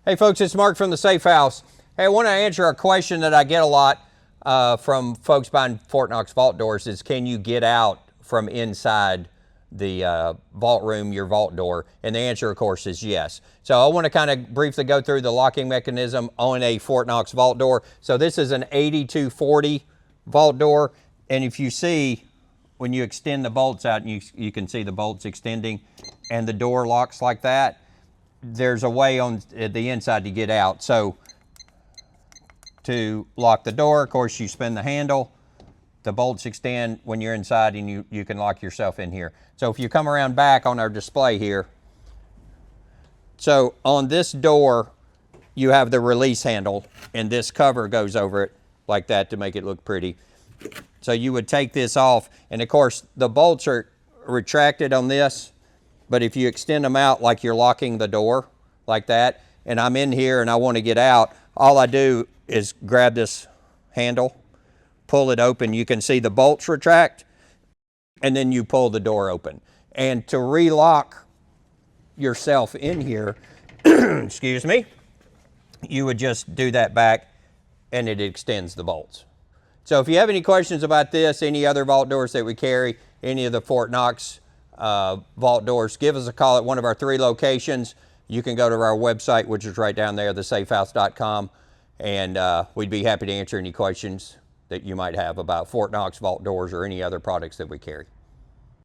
Hey folks, it's Mark from the Safe House. Hey, I want to answer a question that I get a lot from folks buying Fort Knox vault doors is, can you get out from inside the vault room, your vault door? And the answer, of course, is yes. So I want to kind of briefly go through the locking mechanism on a Fort Knox vault door. So this is an 8240 vault door. And if you see, when you extend the bolts out, and you can see the bolts extending and the door locks like that, there's a way on the inside to get out. So to lock the door, of course, you spin the handle, the bolts extend when you're inside, and you can lock yourself in here. So if you come around back on our display here, so on this door, you have the release handle, and this cover goes over it like that to make it look pretty. So you would take this off, and of course, the bolts are retracted on this, but if you extend them out like you're locking the door like that, and I'm in here and I want to get out, all I do is grab this handle, pull it open. You can see the bolts retract, and then you pull the door open. And to relock yourself in here, excuse me, you would just do that back and it extends the bolts. So if you have any questions about this, any other vault doors that we carry, any of the Fort Knox vault doors, give us a call at one of our 3 locations. You can go to our website, which is right down there, thesafehouse.com, and we'd be happy to answer any questions that you might have about Fort Knox vault doors or any other products that we carry.